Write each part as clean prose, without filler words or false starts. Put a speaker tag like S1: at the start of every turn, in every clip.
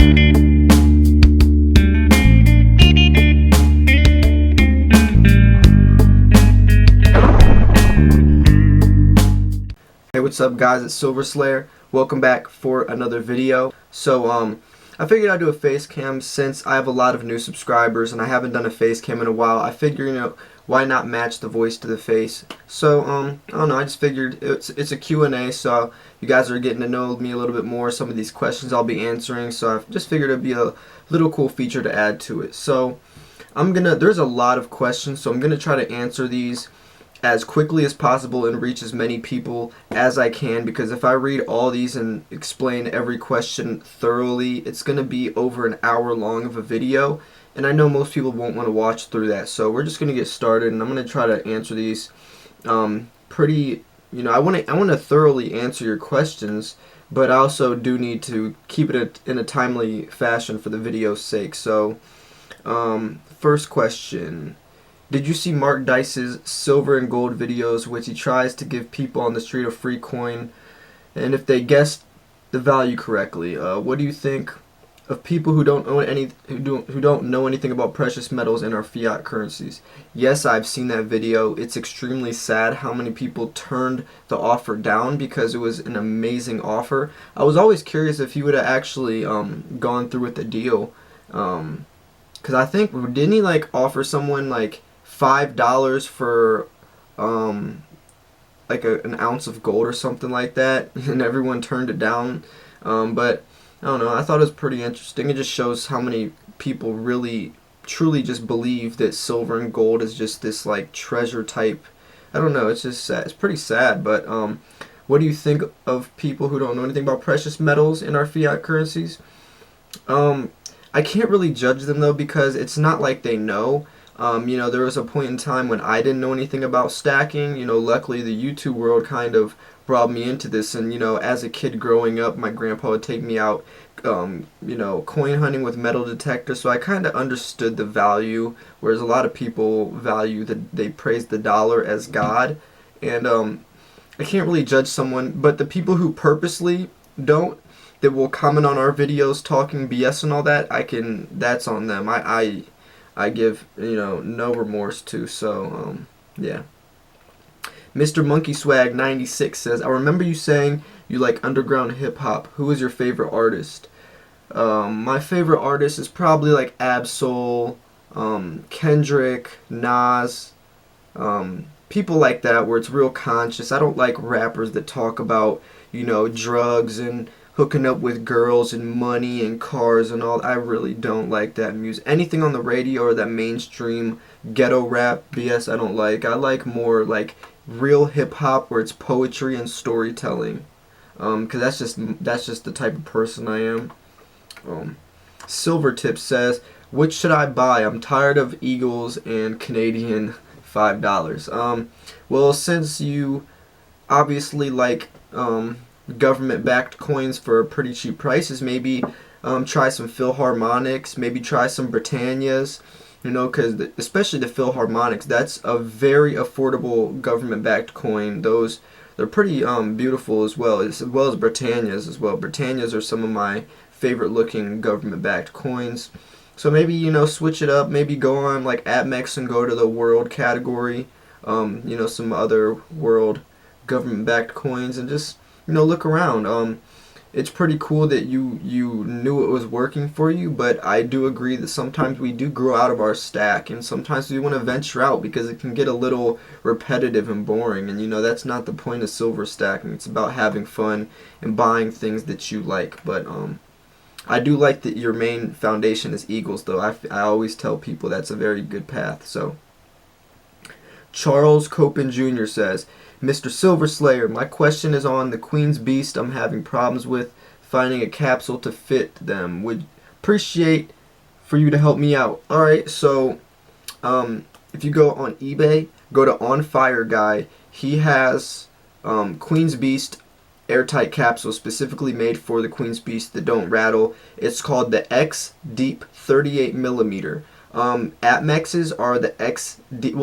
S1: Hey, what's up guys, it's Silver Slayer. Welcome back for another video. So I figured I'd do a face cam since I have a lot of new subscribers and I haven't done a face cam in a while. I figured, why not match the voice to the face? So I don't know, I just figured it's a Q&A, so you guys are getting to know me a little bit more. Some of these questions I'll be answering, so I just figured it'd be a little cool feature to add to it. So there's a lot of questions, so I'm gonna try to answer these as quickly as possible and reach as many people as I can, because if I read all these and explain every question thoroughly, it's going to be over an hour long of a video, and I know most people won't want to watch through that. So we're just going to get started, and I'm going to try to answer these pretty, I want to thoroughly answer your questions, but I also do need to keep it in a timely fashion for the video's sake. So first question: did you see Mark Dice's silver and gold videos, which he tries to give people on the street a free coin, and if they guessed the value correctly? What do you think of people who don't know anything about precious metals and our fiat currencies? Yes, I've seen that video. It's extremely sad how many people turned the offer down because it was an amazing offer. I was always curious if he would have actually gone through with the deal, because I think, didn't he offer someone $5 for an ounce of gold or something like that, and everyone turned it down? But I don't know, I thought it was pretty interesting. It just shows how many people really truly just believe that silver and gold is just this treasure type. I don't know, it's just sad. It's pretty sad. But what do you think of people who don't know anything about precious metals in our fiat currencies? I can't really judge them though, because it's not like they know. There was a point in time when I didn't know anything about stacking. Luckily the YouTube world kind of brought me into this, and as a kid growing up, my grandpa would take me out coin hunting with metal detectors, so I kind of understood the value, whereas a lot of people they praise the dollar as God. And I can't really judge someone, but the people who purposely don't, that will comment on our videos talking BS and all that, that's on them. I give no remorse to. So yeah. Mr. Monkey Swag 96 says, I remember you saying you like underground hip hop. Who is your favorite artist? My favorite artist is probably Ab-Soul, Kendrick, Nas, people like that, where it's real conscious. I don't like rappers that talk about drugs and hooking up with girls and money and cars and all. I really don't like that music. Anything on the radio or that mainstream ghetto rap BS, I don't like. I like more real hip hop where it's poetry and storytelling, because that's just the type of person I am. Silvertip says, which should I buy? I'm tired of Eagles and Canadian $5. Well, since you obviously like government-backed coins for pretty cheap prices, maybe try some Philharmonics, maybe try some Britannias, because especially the Philharmonics, that's a very affordable government-backed coin. They're pretty beautiful as well as Britannias as well. Britannias are some of my favorite looking government-backed coins. So maybe switch it up, maybe go on APMEX and go to the world category, some other world government-backed coins, and just look around. It's pretty cool that you knew it was working for you, but I do agree that sometimes we do grow out of our stack, and sometimes we want to venture out because it can get a little repetitive and boring, and that's not the point of silver stacking. It's about having fun and buying things that you like. But I do like that your main foundation is Eagles, though. I always tell people that's a very good path. So Charles Copen Jr. says, Mr. Silver Slayer, my question is on the Queen's Beast. I'm having problems with finding a capsule to fit them. Would appreciate for you to help me out. Alright, so if you go on eBay, go to On Fire Guy. He has Queen's Beast airtight capsules specifically made for the Queen's Beast that don't rattle. It's called the X Deep 38 millimeter. APMEXs are the XD.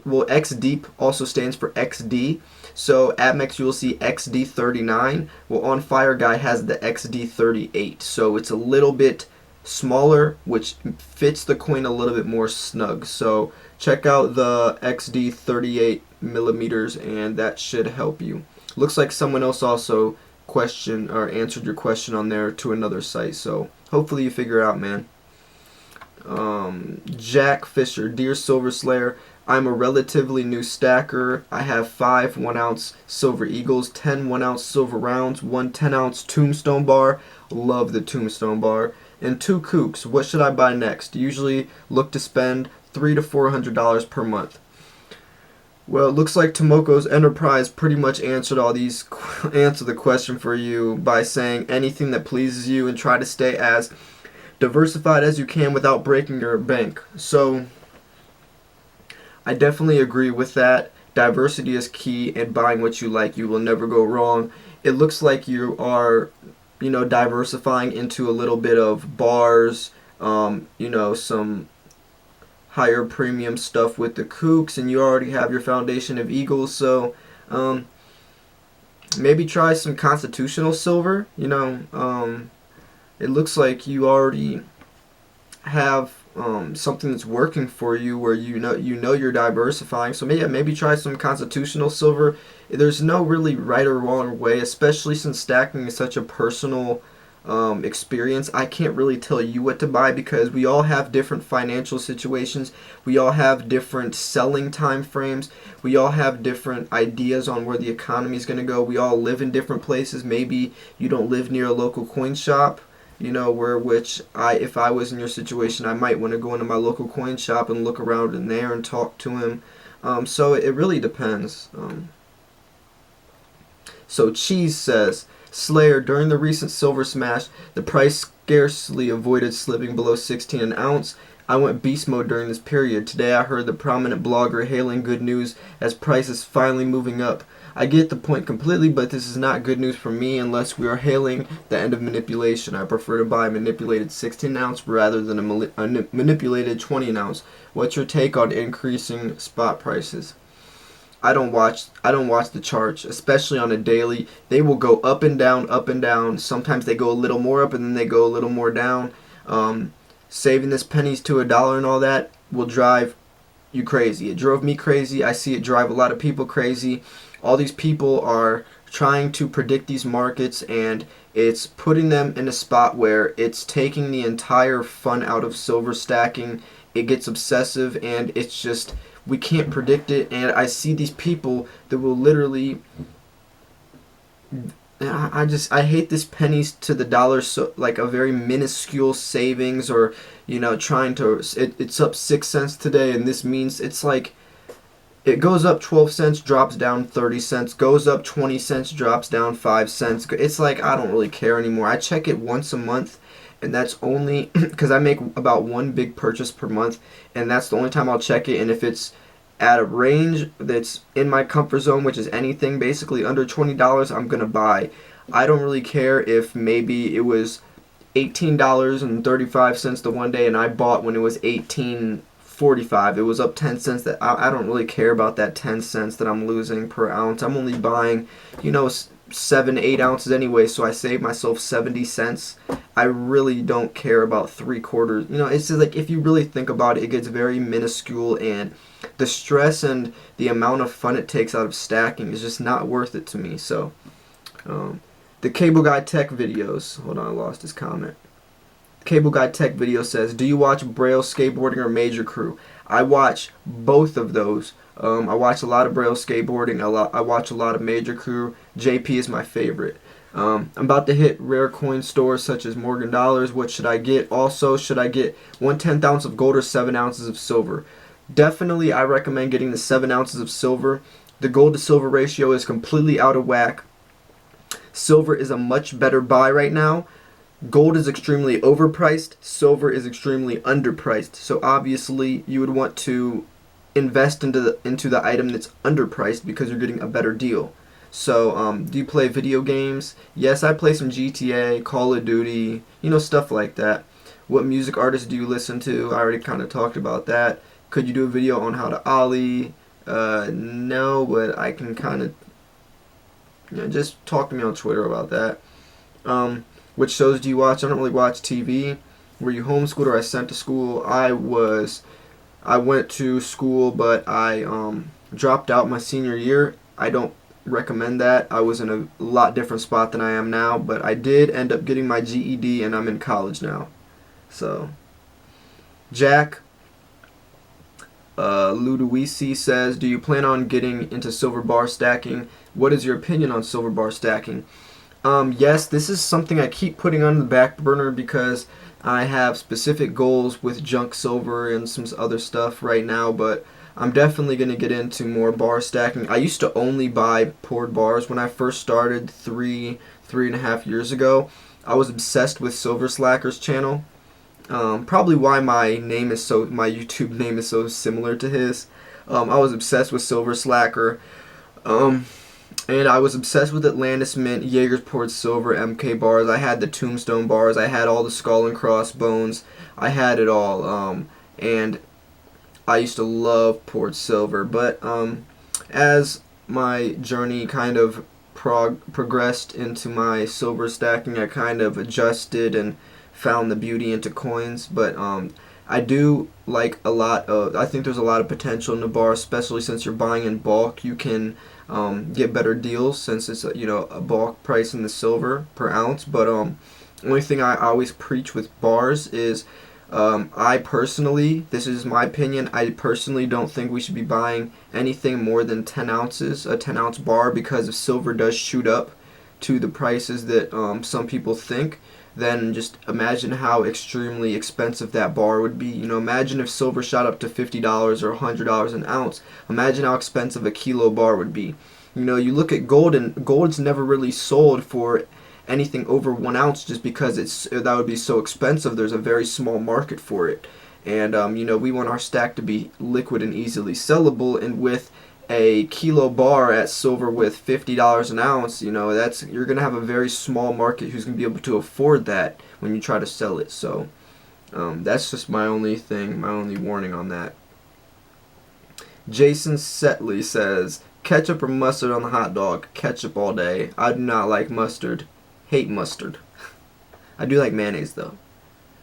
S1: Well, X Deep also stands for XD, So Admex, you'll see XD39. Well, On Fire Guy has the XD38. So it's a little bit smaller, which fits the coin a little bit more snug. So check out the XD38 millimeters, and that should help you. Looks like someone else also question or answered your question on there to another site. So hopefully you figure it out, man. Jack Fisher, Dear Silver Slayer, I'm a relatively new stacker. I have 5 1-ounce silver eagles, 10 1-ounce silver rounds, 1 10-ounce tombstone bar. Love the tombstone bar. And 2 kooks. What should I buy next? Usually look to spend $300 to $400 per month. Well, it looks like Tomoko's Enterprise pretty much answered all these, answer the question for you by saying anything that pleases you and try to stay as diversified as you can without breaking your bank. So I definitely agree with that. Diversity is key, in buying what you like. You will never go wrong. It looks like you are, diversifying into a little bit of bars, some higher premium stuff with the kooks, and you already have your foundation of eagles. So maybe try some constitutional silver. It looks like you already have something that's working for you, where you're diversifying. So maybe try some constitutional silver. There's no really right or wrong way, especially since stacking is such a personal experience. I can't really tell you what to buy because we all have different financial situations. We all have different selling time frames. We all have different ideas on where the economy is going to go. We all live in different places. Maybe you don't live near a local coin shop. If I was in your situation, I might want to go into my local coin shop and look around in there and talk to him. So it really depends. So Cheese says, Slayer, during the recent silver smash, the price scarcely avoided slipping below 16 an ounce. I went beast mode during this period. Today I heard the prominent blogger hailing good news as prices finally moving up. I get the point completely, but this is not good news for me unless we are hailing the end of manipulation. I prefer to buy a manipulated 16 ounce rather than a manipulated 20 ounce. What's your take on increasing spot prices? I don't watch the charts, especially on a daily. They will go up and down, up and down. Sometimes they go a little more up and then they go a little more down. Saving this pennies to $1 and all that will drive you crazy. It drove me crazy. I see it drive a lot of people crazy. All these people are trying to predict these markets, and it's putting them in a spot where it's taking the entire fun out of silver stacking. It gets obsessive, and it's just, we can't predict it. And I see these people that will literally, I hate this pennies to the dollar, so like a very minuscule savings, or trying to, it's up 6 cents today, and this means it's like it goes up 12 cents, drops down 30 cents, goes up 20 cents, drops down 5 cents. It's like, I don't really care anymore. I check it once a month, and that's only because I make about one big purchase per month, and that's the only time I'll check it. And if it's at a range that's in my comfort zone, which is anything basically under $20, I'm gonna buy. I don't really care if maybe it was $18.35 the one day and I bought when it was $18.45. It was up 10 cents. That I don't really care about that 10 cents that I'm losing per ounce. I'm only buying 7-8 ounces anyway, so I save myself 70 cents. I really don't care about 3/4. It's just like, if you really think about it, it gets very minuscule, and the stress and the amount of fun it takes out of stacking is just not worth it to me. So the Cable Guy Tech videos, hold on, I lost his comment. Cable Guy Tech video says, do you watch Braille skateboarding or Major Crew? I watch both of those. I watch a lot of Braille skateboarding. I watch a lot of Major Crew. JP is my favorite. I'm about to hit rare coin stores such as Morgan Dollars. What should I get? Also, should I get 1/10 ounce of gold or 7 ounces of silver? Definitely, I recommend getting the 7 ounces of silver. The gold to silver ratio is completely out of whack. Silver is a much better buy right now. Gold is extremely overpriced. Silver is extremely underpriced. So obviously, you would want to invest into the item that's underpriced because you're getting a better deal. So, do you play video games? Yes, I play some GTA, Call of Duty, stuff like that. What music artists do you listen to? I already kind of talked about that. Could you do a video on how to ollie? No, but I can kind of Yeah, just talk to me on Twitter about that. Which shows do you watch? I don't really watch TV. Were you homeschooled or I sent to school? I went to school, but I dropped out my senior year. I don't recommend that. I was in a lot different spot than I am now, but I did end up getting my GED and I'm in college now. So, Jack Ludowici says, do you plan on getting into silver bar stacking? What is your opinion on silver bar stacking? Yes, this is something I keep putting on the back burner because I have specific goals with junk silver and some other stuff right now, but I'm definitely going to get into more bar stacking. I used to only buy poured bars when I first started three and a half years ago. I was obsessed with Silver Slacker's channel. Probably why my YouTube name is so similar to his. I was obsessed with Silver Slacker. And I was obsessed with Atlantis Mint, Jaeger's Poured Silver, MK bars. I had the Tombstone bars. I had all the Skull and Crossbones. I had it all. And I used to love poured silver. But as my journey kind of progressed into my silver stacking, I kind of adjusted and found the beauty into coins. But I do like a lot of, I think there's a lot of potential in the bar, especially since you're buying in bulk. You can get better deals since it's a bulk price in the silver per ounce. But only thing I always preach with bars is I personally, this is my opinion, I personally don't think we should be buying anything more than 10 ounces, a 10 ounce bar, because if silver does shoot up to the prices that some people think, then just imagine how extremely expensive that bar would be. Imagine if silver shot up to $50 or $100 an ounce. Imagine how expensive a kilo bar would be. You look at gold, and gold's never really sold for anything over 1 ounce just because that would be so expensive. There's a very small market for it. And we want our stack to be liquid and easily sellable, and with a kilo bar at silver with $50 an ounce, you're gonna have a very small market who's gonna be able to afford that when you try to sell it. So that's just my only warning on that. Jason Setley says, ketchup or mustard on the hot dog? Ketchup all day. I do not like mustard. Hate mustard. I do like mayonnaise though.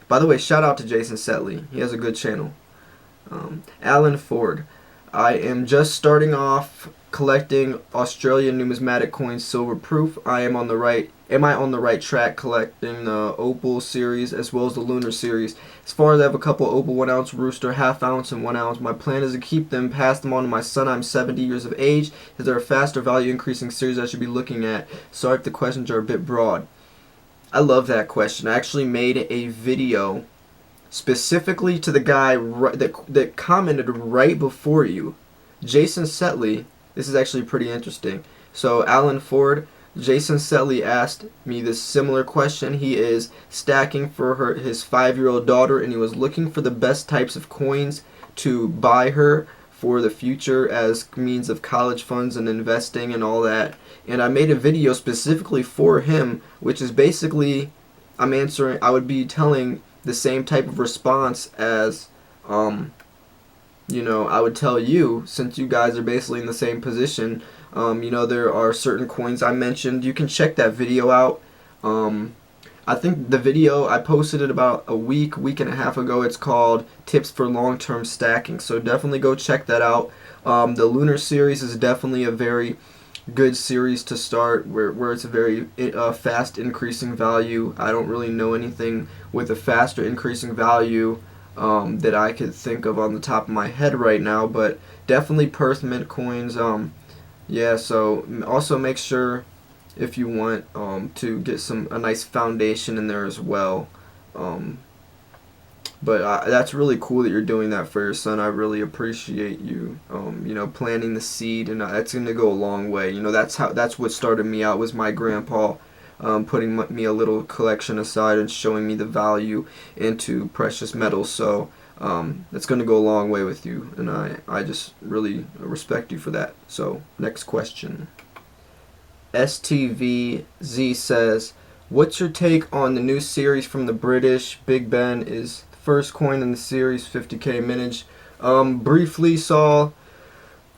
S1: By the way, shout out to Jason Setley. He has a good channel. Alan Ford. I am just starting off collecting Australian numismatic coins, silver proof. Am I on the right track collecting the Opal series as well as the Lunar series? As far as I have a couple Opal 1 ounce, Rooster, half ounce, and 1 ounce. My plan is to keep them, pass them on to my son. I'm 70 years of age. Is there a faster value increasing series I should be looking at? Sorry if the questions are a bit broad. I love that question. I actually made a video specifically to the guy that commented right before you, Jason Setley. This is actually pretty interesting. So Alan Ford, Jason Setley asked me this similar question. He is stacking for his 5-year-old daughter, and he was looking for the best types of coins to buy her for the future as means of college funds and investing and all that. And I made a video specifically for him, which is basically I would be telling the same type of response as I would tell you, since you guys are basically in the same position. There are certain coins I mentioned. You can check that video out. I think the video, I posted it about a week and a half ago. It's called Tips for Long-Term Stacking. So definitely go check that out. The Lunar series is definitely a very good series to start, where it's a very fast increasing value. I don't really know anything with a faster increasing value that I could think of on the top of my head right now, but definitely Perth Mint coins. Yeah, so also make sure, if you want, to get a nice foundation in there as well. But that's really cool that you're doing that for your son. I really appreciate you, planting the seed, and that's going to go a long way. That's what started me out, was my grandpa putting me a little collection aside and showing me the value into precious metals. So that's going to go a long way with you, and I just really respect you for that. So next question. STVZ says, what's your take on the new series from the British? Big Ben is the first coin in the series, 50k mintage. Briefly saw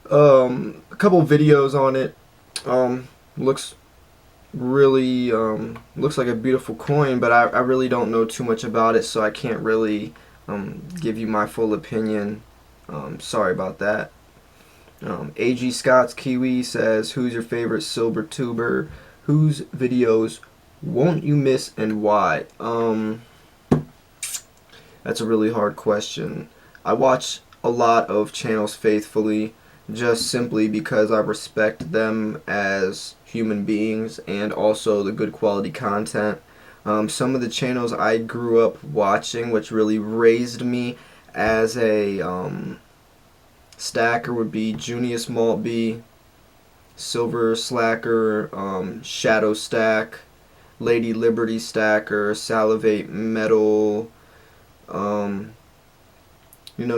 S1: a couple videos on it. Looks really looks like a beautiful coin, but I really don't know too much about it, so I can't really give you my full opinion. Sorry about that. AG Scott's Kiwi says, who's your favorite silver tuber? Whose videos won't you miss and why? That's a really hard question. I watch a lot of channels faithfully just simply because I respect them as human beings and also the good quality content. Some of the channels I grew up watching, which really raised me as a stacker, would be Junius Maltby, Silver Slacker, Shadow Stack, Lady Liberty Stacker, Salivate Metal, um,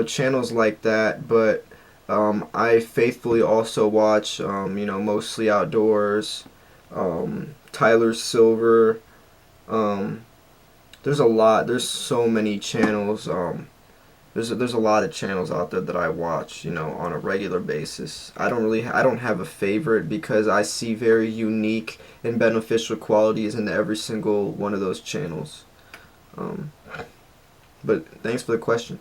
S1: channels like that. But I faithfully also watch, Mostly Outdoors, Tyler Silver. Um, there's so many channels. There's a lot of channels out there that I watch, on a regular basis. I don't have a favorite because I see very unique and beneficial qualities in every single one of those channels. Um, but thanks for the question.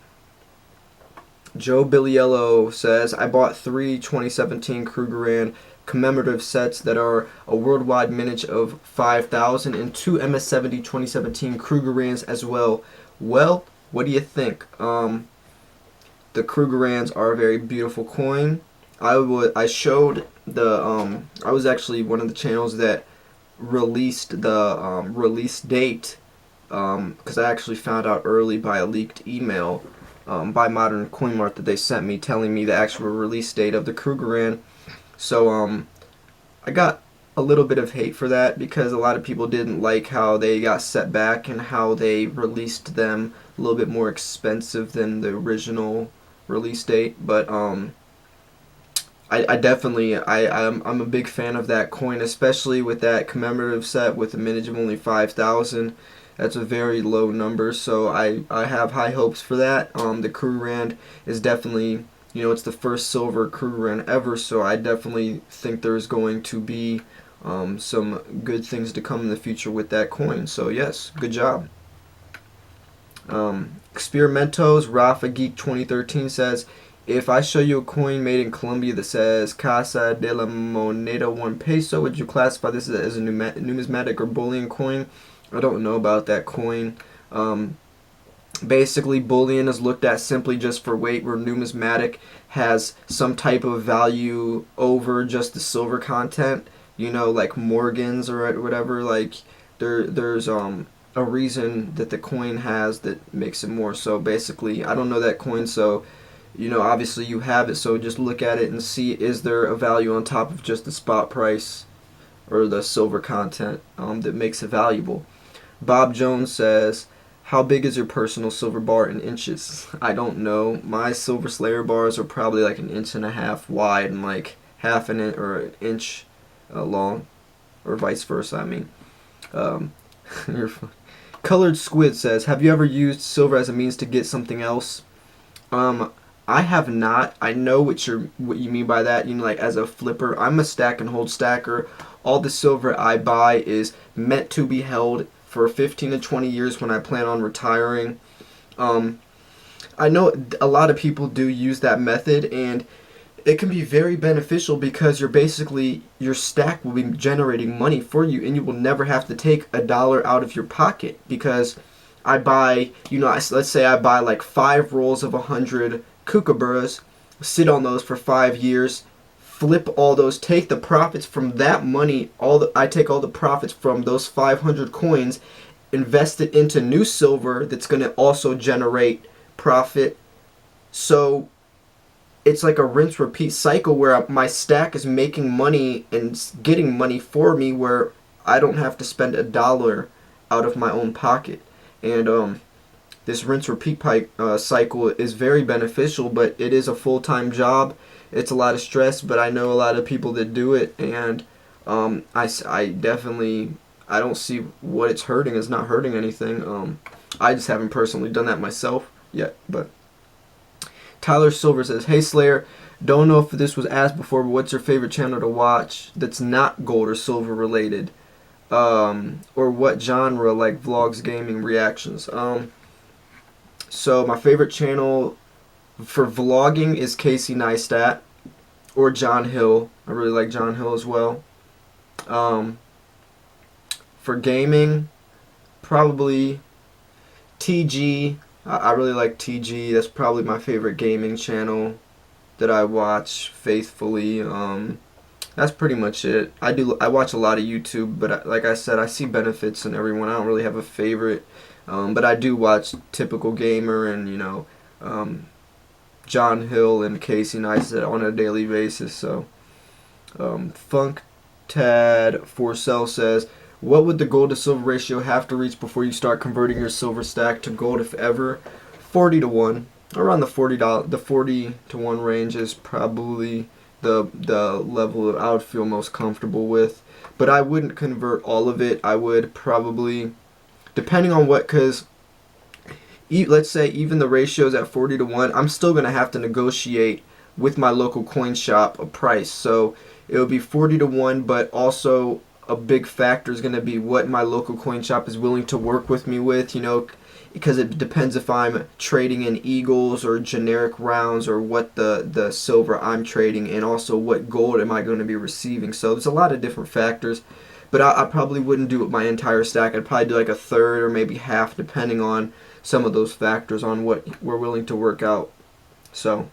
S1: Joe Billiello says, I bought 3 2017 Krugerrand commemorative sets that are a worldwide mintage of 5,000 and 2 MS-70 2017 Krugerrands as well. Well, what do you think? The Krugerrands are a very beautiful coin. I showed I was actually one of the channels that released the release date, because I actually found out early by a leaked email by Modern Coin Mart that they sent me telling me the actual release date of the Krugerrand. So I got a little bit of hate for that because a lot of people didn't like how they got set back and how they released them a little bit more expensive than the original release date. But I'm a big fan of that coin, especially with that commemorative set with a mintage of only 5,000. That's a very low number, so I have high hopes for that. The Krugerrand is definitely, it's the first silver Krugerrand ever, so I definitely think there's going to be some good things to come in the future with that coin. So yes, good job. Experimentos Rafa Geek 2013 says, if I show you a coin made in Colombia that says Casa de la Moneda 1 peso, would you classify this as a numismatic or bullion coin? I don't know about that coin. Basically, bullion is looked at simply just for weight, where numismatic has some type of value over just the silver content. Like Morgans or whatever. Like there's a reason that the coin has that makes it more. So basically, I don't know that coin, so obviously you have it. So just look at it and see, is there a value on top of just the spot price or the silver content that makes it valuable. Bob Jones says, how big is your personal silver bar in inches? I don't know. My Silver Slayer bars are probably like 1.5 inches wide and like half an inch or an inch long, or vice versa. I mean, you're fine. Colored Squid says, have you ever used silver as a means to get something else? I have not. I know what you mean by that. Like as a flipper. I'm a stack and hold stacker. All the silver I buy is meant to be held for 15 to 20 years when I plan on retiring. I know a lot of people do use that method, and it can be very beneficial because your stack will be generating money for you, and you will never have to take a dollar out of your pocket. Because I buy, let's say I buy like 5 rolls of 100 kookaburras, sit on those for 5 years, flip all those, take the profits from that money, I take all the profits from those 500 coins, invest it into new silver that's going to also generate profit. So it's like a rinse repeat cycle where my stack is making money and getting money for me, where I don't have to spend a dollar out of my own pocket. And this rinse repeat cycle is very beneficial, but it is a full-time job. It's a lot of stress, but I know a lot of people that do it, and I definitely, I don't see what it's hurting. It's not hurting anything. I just haven't personally done that myself yet. But Tyler Silver says, hey Slayer, don't know if this was asked before, but what's your favorite channel to watch that's not gold or silver related? or what genre, like vlogs, gaming, reactions. So my favorite channel for vlogging is Casey Neistat or John Hill. I really like John Hill as well. Um, for gaming, probably TG. I really like TG. That's probably my favorite gaming channel that I watch faithfully. That's pretty much it. I watch a lot of YouTube, but like I said, I see benefits in everyone. I don't really have a favorite, but I do watch Typical Gamer and John Hill and Casey Neistat on a daily basis. So Funk Tad Forcell says, what would the gold to silver ratio have to reach before you start converting your silver stack to gold, if ever? 40 to 1. Around the the 40 to 1 range is probably the level that I would feel most comfortable with. But I wouldn't convert all of it. I would probably, depending on what, because let's say even the ratio is at 40 to 1, I'm still going to have to negotiate with my local coin shop a price. So it would be 40 to 1, but also a big factor is going to be what my local coin shop is willing to work with me with, because it depends if I'm trading in eagles or generic rounds, or what the silver I'm trading, and also what gold am I going to be receiving. So there's a lot of different factors, but I probably wouldn't do it my entire stack. I'd probably do like a third or maybe half, depending on some of those factors on what we're willing to work out. So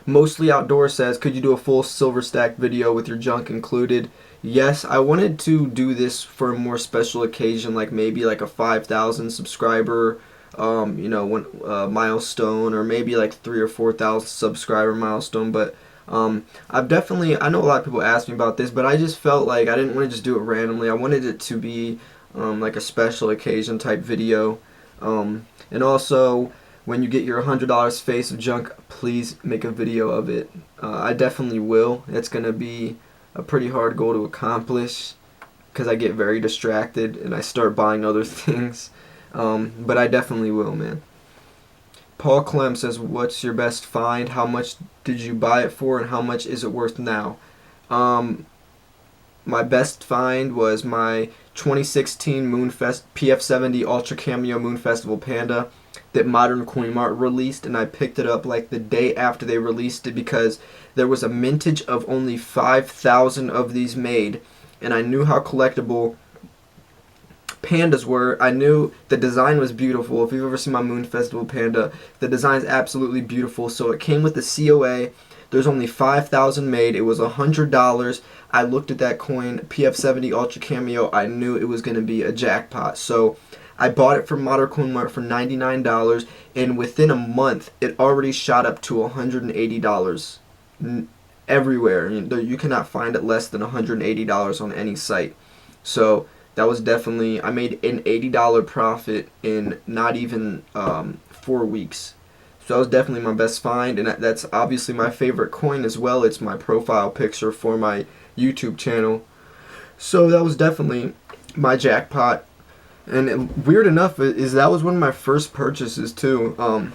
S1: Mostly Outdoor says, could you do a full silver stack video with your junk included? Yes, I wanted to do this for a more special occasion, like maybe like a 5,000 subscriber, milestone, or maybe like 3 or 4,000 subscriber milestone. But I know a lot of people ask me about this, but I just felt like I didn't want to just do it randomly. I wanted it to be like a special occasion type video, and also, when you get your $100 face of junk, please make a video of it. I definitely will. It's going to be a pretty hard goal to accomplish because I get very distracted and I start buying other things. But I definitely will, man. Paul Clem says, what's your best find? How much did you buy it for, and how much is it worth now? My best find was my 2016 Moonfest PF70 Ultra Cameo Moon Festival Panda that Modern Coin Mart released, and I picked it up like the day after they released it because there was a mintage of only 5,000 of these made, and I knew how collectible pandas were. I knew the design was beautiful. If you've ever seen my Moon Festival Panda, the design is absolutely beautiful. So it came with the COA. There's only 5,000 made. It was $100. I looked at that coin, PF70 Ultra Cameo. I knew it was going to be a jackpot. So I bought it from Modern Coin Mart for $99, and within a month, it already shot up to $180 everywhere. You cannot find it less than $180 on any site. So that was definitely, I made an $80 profit in not even 4 weeks. So that was definitely my best find, and that's obviously my favorite coin as well. It's my profile picture for my YouTube channel. So that was definitely my jackpot. And weird enough is that was one of my first purchases too. I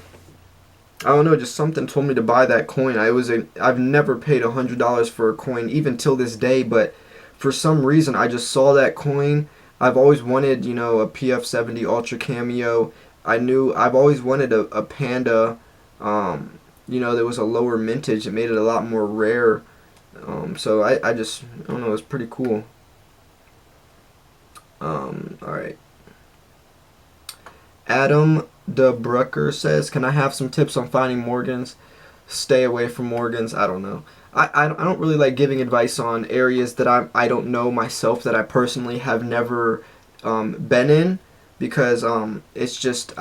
S1: don't know, just something told me to buy that coin. I've never paid $100 for a coin even till this day, but for some reason I just saw that coin. I've always wanted, a PF70 Ultra Cameo. I've always wanted a Panda, that was a lower mintage. It made it a lot more rare. So I don't know, it was pretty cool. Alright. Adam De Brucker says, can I have some tips on finding Morgans? Stay away from Morgans. I don't know. I don't really like giving advice on areas that I don't know myself, that I personally have never been in, because it's just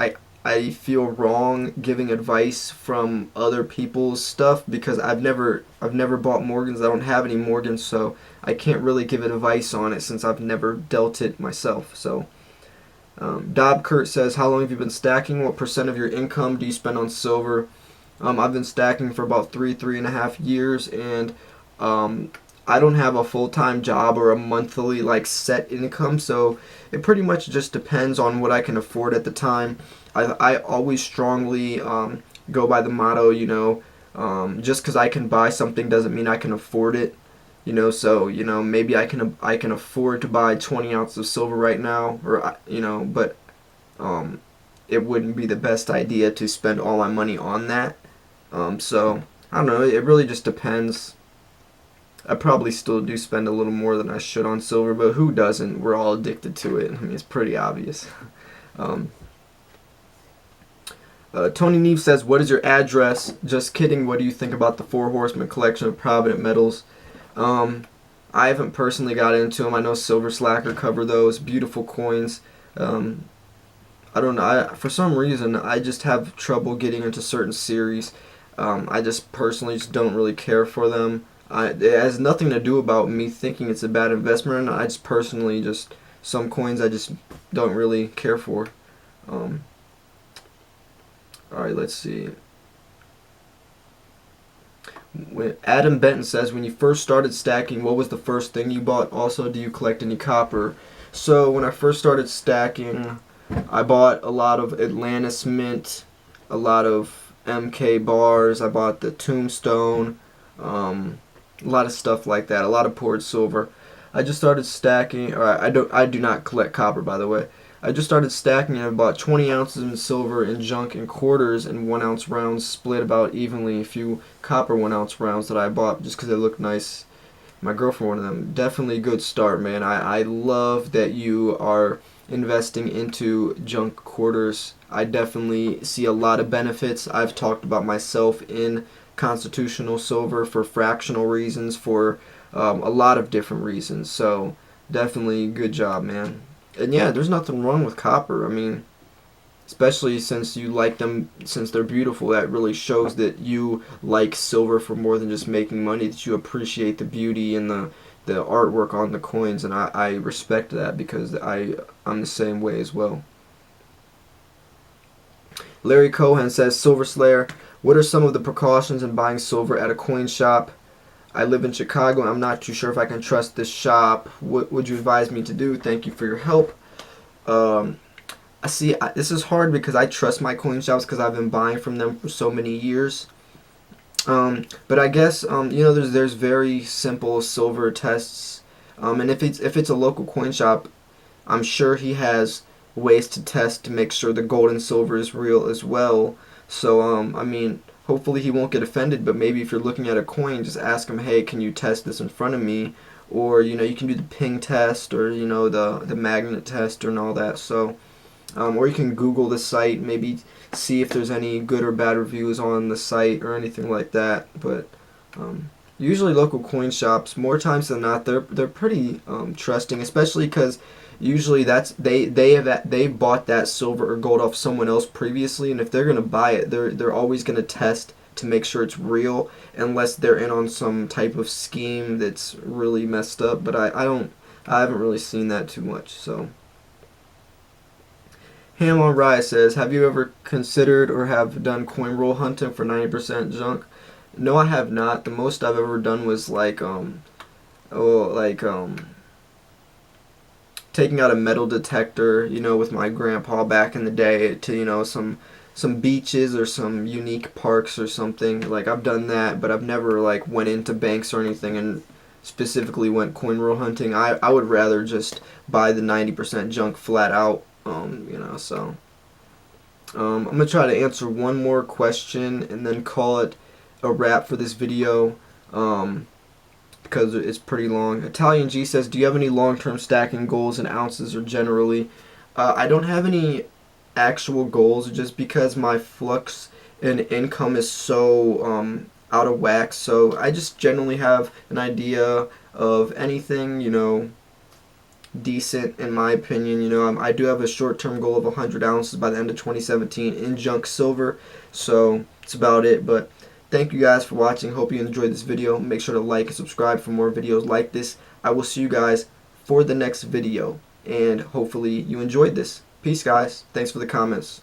S1: I feel wrong giving advice from other people's stuff because I've never bought Morgans. I don't have any Morgans, so I can't really give advice on it since I've never dealt it myself. So Dob Kurt says, how long have you been stacking? What % of your income do you spend on silver? I've been stacking for about 3.5 years, and I don't have a full-time job or a monthly set income, so it pretty much just depends on what I can afford at the time. I always strongly go by the motto, just because I can buy something doesn't mean I can afford it. So maybe I can afford to buy 20 ounces of silver right now, or but um, it wouldn't be the best idea to spend all my money on that. So I don't know. It really just depends. I probably still do spend a little more than I should on silver, but who doesn't? We're all addicted to it. I mean, it's pretty obvious. Um, Tony Neve says, "What is your address?" Just kidding. What do you think about the Four Horsemen collection of Provident Metals? Um, I haven't personally got into them. I know Silver Slacker cover those beautiful coins. Um, I don't know. For some reason, I just have trouble getting into certain series. I just personally just don't really care for them. It has nothing to do about me thinking it's a bad investment. I just personally just some coins I just don't really care for. Um, all right, let's see. Adam Benton says, when you first started stacking, what was the first thing you bought? Also, do you collect any copper? So when I first started stacking, I bought a lot of Atlantis Mint, a lot of MK bars. I bought the Tombstone, a lot of stuff like that. A lot of poured silver. I just started stacking. Or I do not collect copper, by the way. I just started stacking and I bought 20 ounces in silver in junk and quarters and 1 ounce rounds split about evenly. A few copper 1 ounce rounds that I bought just because they look nice. My girlfriend wanted them. Definitely a good start, man. I love that you are investing into junk quarters. I definitely see a lot of benefits. I've talked about myself in constitutional silver for fractional reasons, for a lot of different reasons. So definitely good job, man. And yeah, there's nothing wrong with copper. I mean, especially since you like them, since they're beautiful, that really shows that you like silver for more than just making money, that you appreciate the beauty and the artwork on the coins, and I respect that because I'm the same way as well. Larry Cohen says, Silver Slayer, what are some of the precautions in buying silver at a coin shop? I live in Chicago and I'm not too sure if I can trust this shop. What would you advise me to do? Thank you for your help. This is hard because I trust my coin shops because I've been buying from them for so many years. But I guess there's very simple silver tests, and if it's a local coin shop, I'm sure he has ways to test to make sure the gold and silver is real as well. So I mean, hopefully he won't get offended. But maybe if you're looking at a coin, just ask him, hey, can you test this in front of me? Or you can do the ping test, or the magnet test and all that. So. Or you can Google the site, maybe see if there's any good or bad reviews on the site or anything like that. But usually local coin shops, more times than not, they're pretty trusting, especially because usually they bought that silver or gold off someone else previously, and if they're gonna buy it, they're always gonna test to make sure it's real, unless they're in on some type of scheme that's really messed up. But I haven't really seen that too much. So. Ham on Rye says, have you ever considered or have done coin roll hunting for 90% junk? No, I have not. The most I've ever done was taking out a metal detector, with my grandpa back in the day to, some beaches or some unique parks or something. Like, I've done that, but I've never went into banks or anything and specifically went coin roll hunting. I would rather just buy the 90% junk flat out. So I'm gonna try to answer one more question and then call it a wrap for this video, because it's pretty long. Italian G says, do you have any long-term stacking goals in ounces or generally? I don't have any actual goals, just because my flux and income is so out of whack. So I just generally have an idea of anything, decent in my opinion. I do have a short-term goal of 100 ounces by the end of 2017 in junk silver, so that's about it. But thank you guys for watching. Hope you enjoyed this video. Make sure to like and subscribe for more videos like this. I will see you guys for the next video, and hopefully you enjoyed this. Peace, guys. Thanks for the comments.